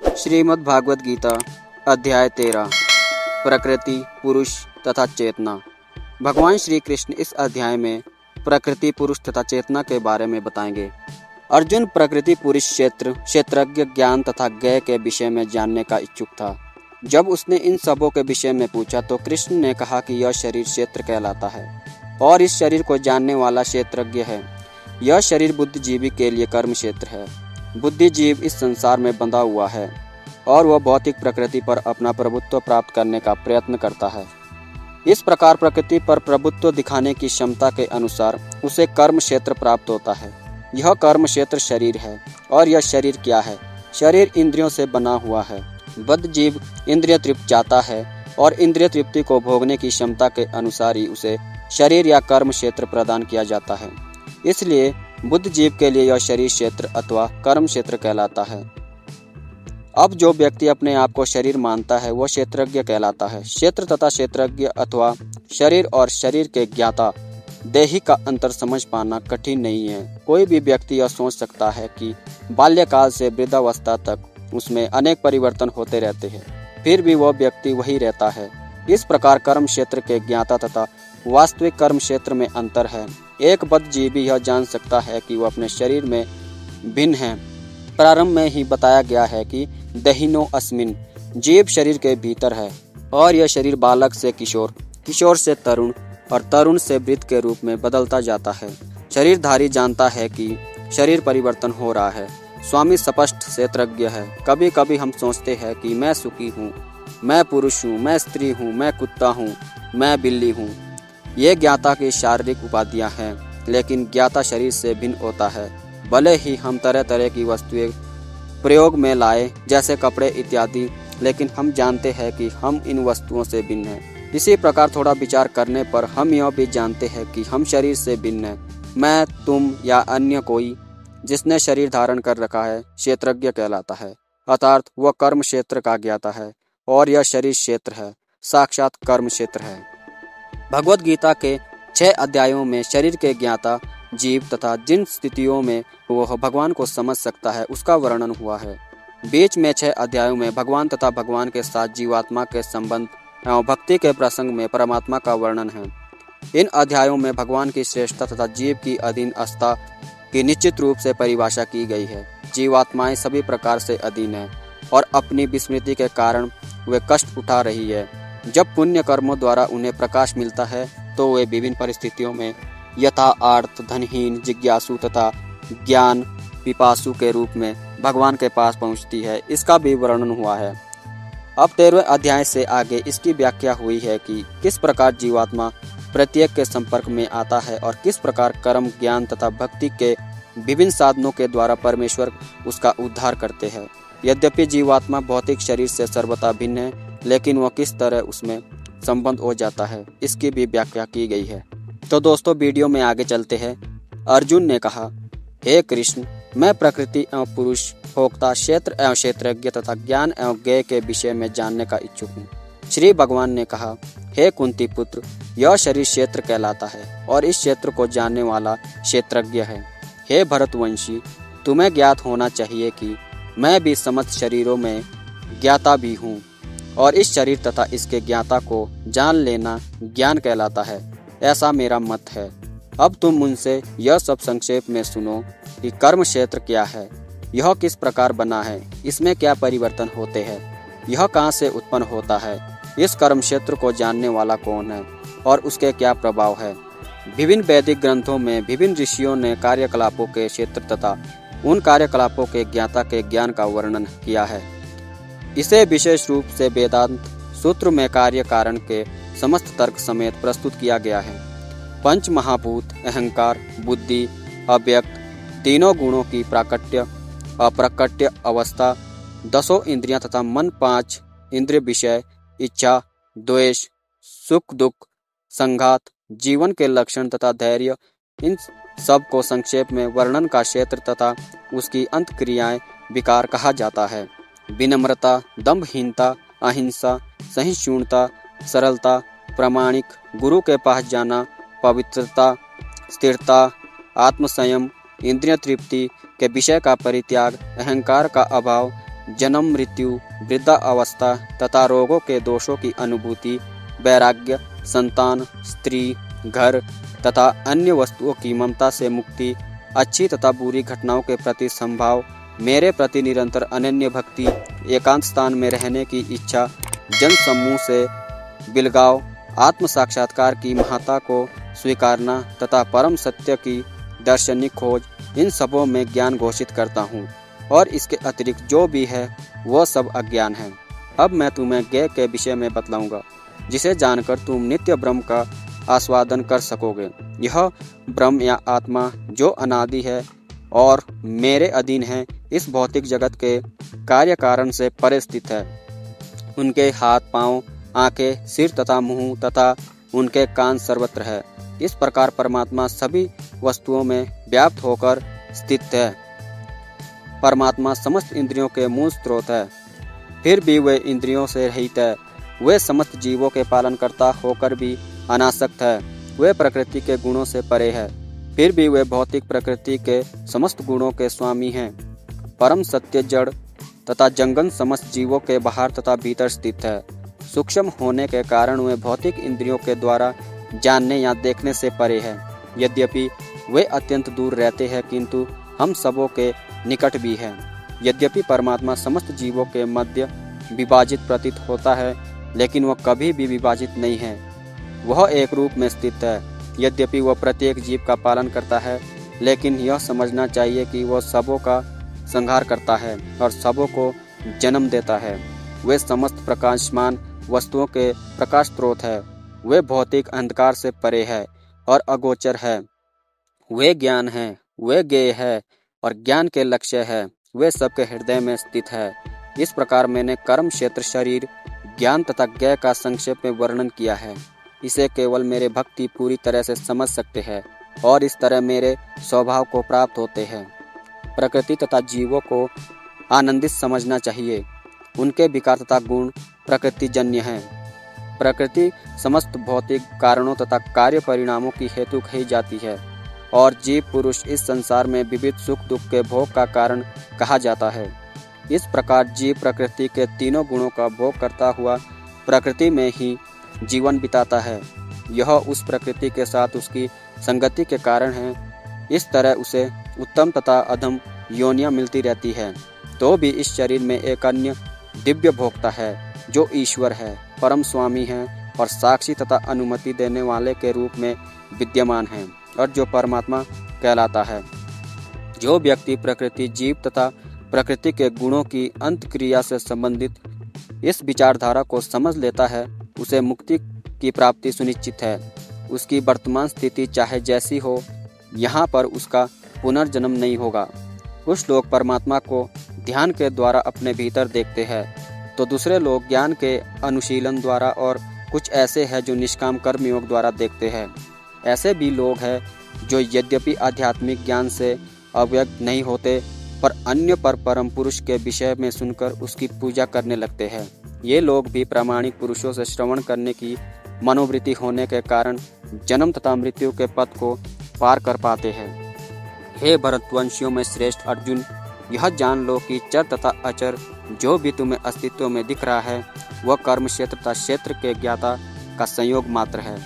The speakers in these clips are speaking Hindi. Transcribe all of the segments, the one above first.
श्रीमद् भागवत गीता अध्याय 13 प्रकृति, पुरुष तथा चेतना। भगवान श्री कृष्ण इस अध्याय में प्रकृति, पुरुष तथा चेतना के बारे में बताएंगे। अर्जुन प्रकृति, पुरुष, क्षेत्रज्ञ, ज्ञान तथा ज्ञेय के विषय में जानने का इच्छुक था। जब उसने इन सबों के विषय में पूछा तो कृष्ण ने कहा कि यह शरीर क्षेत्र कहलाता है और इस शरीर को जानने वाला क्षेत्रज्ञ है। यह शरीर बुद्धिजीवी के लिए कर्म क्षेत्र है। बुद्धिजीव इस संसार में बंधा हुआ है और वह भौतिक प्रकृति पर अपना प्रभुत्व प्राप्त करने का प्रयत्न करता है। इस प्रकार प्रकृति पर प्रभुत्व दिखाने की क्षमता के अनुसार उसे कर्म क्षेत्र प्राप्त होता है। यह कर्म क्षेत्र शरीर है। और यह शरीर क्या है? शरीर इंद्रियों से बना हुआ है। बुद्धिजीव इंद्रिय तृप्ति चाहता है और इंद्रिय तृप्ति को भोगने की क्षमता के अनुसार ही उसे शरीर या कर्म क्षेत्र प्रदान किया जाता है। इसलिए बुद्धिजीव के लिए यह शरीर क्षेत्र अथवा कर्म क्षेत्र कहलाता है। अब जो व्यक्ति अपने आप को शरीर मानता है वह क्षेत्रज्ञ कहलाता है। क्षेत्र तथा क्षेत्रज्ञ अथवा शरीर और शरीर के ज्ञाता देही का अंतर समझ पाना कठिन नहीं है। कोई भी व्यक्ति यह सोच सकता है कि बाल्यकाल से वृद्धावस्था तक उसमें अनेक परिवर्तन होते रहते हैं, फिर भी वह व्यक्ति वही रहता है। इस प्रकार कर्म क्षेत्र के ज्ञाता तथा वास्तविक कर्म क्षेत्र में अंतर है। एक बुद्धिजीवी यह जान सकता है कि वह अपने शरीर में भिन्न है। प्रारंभ में ही बताया गया है कि दहिनो अस्मिन, जीव शरीर के भीतर है और यह शरीर बालक से किशोर, किशोर से तरुण और तरुण से वृद्ध के रूप में बदलता जाता है। शरीरधारी जानता है कि शरीर परिवर्तन हो रहा है। स्वामी स्पष्ट क्षेत्रज्ञ है। कभी कभी हम सोचते हैं कि मैं सुखी हूँ, मैं पुरुष हूँ, मैं स्त्री हूँ, मैं कुत्ता हूँ, मैं बिल्ली हूँ। ये ज्ञाता की शारीरिक उपाधियाँ हैं, लेकिन ज्ञाता शरीर से भिन्न होता है। भले ही हम तरह तरह की वस्तुएं प्रयोग में लाए जैसे कपड़े इत्यादि, लेकिन हम जानते हैं कि हम इन वस्तुओं से भिन्न हैं। इसी प्रकार थोड़ा विचार करने पर हम यह भी जानते हैं कि हम शरीर से भिन्न हैं। मैं, तुम या अन्य कोई जिसने शरीर धारण कर रखा है क्षेत्रज्ञ कहलाता है, अर्थात वह कर्म क्षेत्र का ज्ञाता है और यह शरीर क्षेत्र है, साक्षात कर्म क्षेत्र है। भगवत गीता के 6 अध्यायों में शरीर के ज्ञाता जीव तथा जिन स्थितियों में वह भगवान को समझ सकता है उसका वर्णन हुआ है। बीच में 6 अध्यायों में भगवान तथा भगवान के साथ जीवात्मा के संबंध एवं भक्ति के प्रसंग में परमात्मा का वर्णन है। इन अध्यायों में भगवान की श्रेष्ठता तथा जीव की अधीनस्था की निश्चित रूप से परिभाषा की गई है। जीवात्माएं सभी प्रकार से अधीन है और अपनी विस्मृति के कारण वे कष्ट उठा रही है। जब पुण्य कर्मों द्वारा उन्हें प्रकाश मिलता है तो वे विभिन्न परिस्थितियों में यथा आर्त, धनहीन, जिज्ञासु तथा ज्ञान पिपासु के रूप में भगवान के पास पहुंचती है। इसका भी वर्णन हुआ है। अब 13वें अध्याय से आगे इसकी व्याख्या हुई है कि किस प्रकार जीवात्मा प्रत्येक के संपर्क में आता है और किस प्रकार कर्म, ज्ञान तथा भक्ति के विभिन्न साधनों के द्वारा परमेश्वर उसका उद्धार करते हैं। यद्यपि जीवात्मा भौतिक शरीर से सर्वथा भिन्न है, लेकिन वह किस तरह उसमें संबंध हो जाता है इसकी भी व्याख्या की गई है। तो दोस्तों वीडियो में आगे चलते हैं। अर्जुन ने कहा, हे कृष्ण, मैं प्रकृति एवं पुरुष, भोक्ता, क्षेत्र एवं क्षेत्रज्ञ तथा ज्ञान एवं ज्ञेय के विषय में जानने का इच्छुक हूँ। श्री भगवान ने कहा, हे कुंती पुत्र, यह शरीर क्षेत्र कहलाता है और इस क्षेत्र को जानने वाला क्षेत्रज्ञ है। हे भरतवंशी, तुम्हें ज्ञात होना चाहिए कि मैं भी समस्त शरीरों में ज्ञाता भी हूँ और इस शरीर तथा इसके ज्ञाता को जान लेना ज्ञान कहलाता है, ऐसा मेरा मत है। अब तुम मुझसे यह सब संक्षेप में सुनो कि कर्म क्षेत्र क्या है, यह किस प्रकार बना है, इसमें क्या परिवर्तन होते हैं, यह कहाँ से उत्पन्न होता है, इस कर्म क्षेत्र को जानने वाला कौन है और उसके क्या प्रभाव है। विभिन्न वैदिक ग्रंथों में विभिन्न ऋषियों ने कार्यकलापों के क्षेत्र तथा उन कार्यकलापों के ज्ञाता के ज्ञान का वर्णन किया है। इसे विशेष रूप से वेदांत सूत्र में कार्य कारण के समस्त तर्क समेत प्रस्तुत किया गया है। पंच महाभूत, अहंकार, बुद्धि, अव्यक्त, तीनों गुणों की प्राकट्य अप्रकट्य अवस्था, 10 इंद्रियां तथा मन, 5 इंद्रिय विषय, इच्छा, द्वेष, सुख दुख, संघात, जीवन के लक्षण तथा धैर्य, इन सब को संक्षेप में वर्णन का क्षेत्र तथा उसकी अंत क्रियाएं विकार कहा जाता है। विनम्रता, दंभहीनता, अहिंसा, सहिष्णुता, सरलता, प्रामाणिक, गुरु के पास जाना, पवित्रता, स्थिरता, आत्मसंयम, इंद्रिय तृप्ति के विषय का परित्याग, अहंकार का अभाव, जन्म, मृत्यु, वृद्धा अवस्था तथा रोगों के दोषों की अनुभूति, वैराग्य, संतान, स्त्री, घर तथा अन्य वस्तुओं की ममता से मुक्ति, अच्छी तथा बुरी घटनाओं के प्रति संभाव, मेरे प्रति निरंतर अनन्य भक्ति, एकांत स्थान में रहने की इच्छा, जन समूह से बिलगाव, आत्म साक्षात्कार की महत्ता को स्वीकारना तथा परम सत्य की दार्शनिक खोज, इन सबों में ज्ञान घोषित करता हूँ और इसके अतिरिक्त जो भी है वह सब अज्ञान है। अब मैं तुम्हें ज्ञेय के विषय में बतलाऊंगा, जिसे जानकर तुम नित्य ब्रह्म का आस्वादन कर सकोगे। यह ब्रह्म या आत्मा जो अनादि है और मेरे अधीन है, इस भौतिक जगत के कार्य कारण से परे स्थित है। उनके हाथ, पांव, आंखें, सिर तथा मुंह तथा उनके कान सर्वत्र है। इस प्रकार परमात्मा सभी वस्तुओं में व्याप्त होकर स्थित है। परमात्मा समस्त इंद्रियों के मूल स्रोत है, फिर भी वे इंद्रियों से रहित है। वे समस्त जीवों के पालनकर्ता होकर भी अनासक्त है। वे प्रकृति के गुणों से परे है, फिर भी वे भौतिक प्रकृति के समस्त गुणों के स्वामी हैं। परम सत्य जड़ तथा जंगम समस्त जीवों के बाहर तथा भीतर स्थित है। सूक्ष्म होने के कारण वे भौतिक इंद्रियों के द्वारा जानने या देखने से परे है। यद्यपि वे अत्यंत दूर रहते हैं, किंतु हम सबों के निकट भी हैं। यद्यपि परमात्मा समस्त जीवों के मध्य विभाजित प्रतीत होता है, लेकिन वह कभी भी विभाजित नहीं है। वह एक रूप में स्थित है। यद्यपि वह प्रत्येक जीव का पालन करता है, लेकिन यह समझना चाहिए कि वह सबों का संहार करता है और सबों को जन्म देता है। वे समस्त प्रकाशमान वस्तुओं के प्रकाश स्रोत है। वे भौतिक अंधकार से परे है और अगोचर है। वे ज्ञान है, वे ज्ञेय है और ज्ञान के लक्ष्य है। वे सबके हृदय में स्थित है। इस प्रकार मैंने कर्म, क्षेत्र, शरीर, ज्ञान तथा ज्ञेय का संक्षेप में वर्णन किया है। इसे केवल मेरे भक्ति पूरी तरह से समझ सकते हैं और इस तरह मेरे स्वभाव को प्राप्त होते हैं। प्रकृति तथा जीवों को आनंदित समझना चाहिए। उनके विकार तथा गुण प्रकृतिजन्य हैं। प्रकृति समस्त भौतिक कारणों तथा कार्य परिणामों की हेतु कही जाती है और जीव पुरुष इस संसार में विविध सुख दुख के भोग का कारण कहा जाता है। इस प्रकार जीव प्रकृति के तीनों गुणों का भोग करता हुआ प्रकृति में ही जीवन बिताता है। यह उस प्रकृति के साथ उसकी संगति के कारण है। इस तरह उसे उत्तम तथा अधम योनियां मिलती रहती है। तो भी इस शरीर में एक अन्य दिव्य भोक्ता है जो ईश्वर है, परम स्वामी है और साक्षी तथा अनुमति देने वाले के रूप में विद्यमान है और जो परमात्मा कहलाता है। जो व्यक्ति प्रकृति, जीव तथा प्रकृति के गुणों की अंतक्रिया से संबंधित इस विचारधारा को समझ लेता है, उसे मुक्ति की प्राप्ति सुनिश्चित है। उसकी वर्तमान स्थिति चाहे जैसी हो, यहाँ पर उसका पुनर्जन्म नहीं होगा। कुछ लोग परमात्मा को ध्यान के द्वारा अपने भीतर देखते हैं, तो दूसरे लोग ज्ञान के अनुशीलन द्वारा और कुछ ऐसे हैं जो निष्काम कर्म योग द्वारा देखते हैं। ऐसे भी लोग हैं जो यद्यपि आध्यात्मिक ज्ञान से अवगत नहीं होते, पर अन्य पर परम पुरुष के विषय में सुनकर उसकी पूजा करने लगते हैं। ये लोग भी प्रामाणिक पुरुषों से श्रवण करने की मनोवृत्ति होने के कारण जन्म तथा मृत्यु के पथ को पार कर पाते हैं। हे भरतवंशियों में श्रेष्ठ अर्जुन, यह जान लो कि चर तथा अचर जो भी तुम्हें अस्तित्व में दिख रहा है, वह कर्म क्षेत्र तथा क्षेत्र के ज्ञाता का संयोग मात्र है।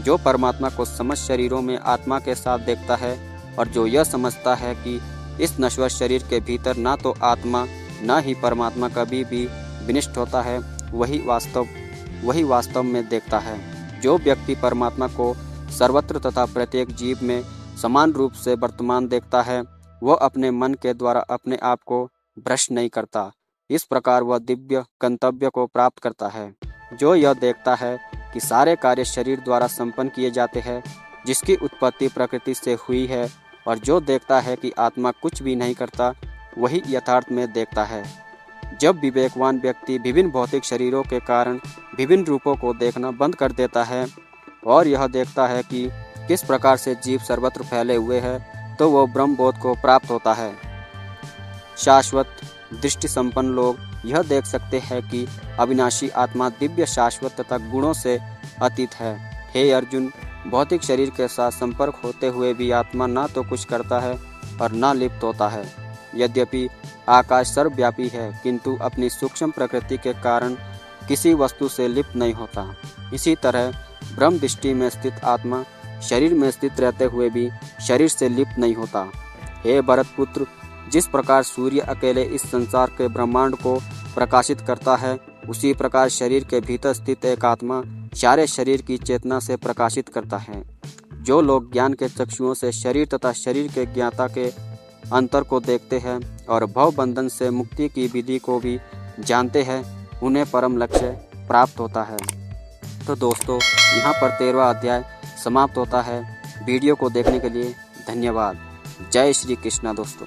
जो परमात्मा को समस्त शरीरों में आत्मा के साथ देखता है और जो यह समझता है कि इस नश्वर शरीर के भीतर ना तो आत्मा न ही परमात्मा कभी भी विनिष्ट होता है, वही वास्तव में देखता है। जो व्यक्ति परमात्मा को सर्वत्र तथा प्रत्येक जीव में समान रूप से वर्तमान देखता है, वह अपने मन के द्वारा अपने आप को भ्रष्ट नहीं करता। इस प्रकार वह दिव्य गंतव्य को प्राप्त करता है। जो यह देखता है कि सारे कार्य शरीर द्वारा संपन्न किए जाते हैं, जिसकी उत्पत्ति प्रकृति से हुई है, और जो देखता है कि आत्मा कुछ भी नहीं करता, वही यथार्थ में देखता है। जब विवेकवान व्यक्ति विभिन्न भौतिक शरीरों के कारण विभिन्न रूपों को देखना बंद कर देता है और यह देखता है कि किस प्रकार से जीव सर्वत्र फैले हुए हैं, तो वह ब्रह्मबोध को प्राप्त होता है। शाश्वत दृष्टि संपन्न लोग यह देख सकते हैं कि अविनाशी आत्मा दिव्य, शाश्वत तथा गुणों से अतीत है। हे अर्जुन, भौतिक शरीर के साथ संपर्क होते हुए भी आत्मा ना तो कुछ करता है और ना लिप्त होता है। यद्यपि आकाश सर्वव्यापी है, किंतु अपनी सूक्ष्म प्रकृति के कारण किसी वस्तु से लिप्त नहीं होता। इसी तरह ब्रह्म दृष्टि में स्थित आत्मा शरीर में स्थित रहते हुए भी शरीर से लिप्त नहीं होता। हे भरतपुत्र, जिस प्रकार सूर्य अकेले इस संसार के ब्रह्मांड को प्रकाशित करता है, उसी प्रकार शरीर के भीतर स्थित एक आत्मा सारे शरीर की चेतना से प्रकाशित करता है। जो लोग ज्ञान के चक्षुओं से शरीर तथा शरीर के ज्ञाता के अंतर को देखते हैं और भव बंधन से मुक्ति की विधि को भी जानते हैं, उन्हें परम लक्ष्य प्राप्त होता है। तो दोस्तों, यहाँ पर 13वां अध्याय समाप्त होता है। वीडियो को देखने के लिए धन्यवाद। जय श्री कृष्णा दोस्तों।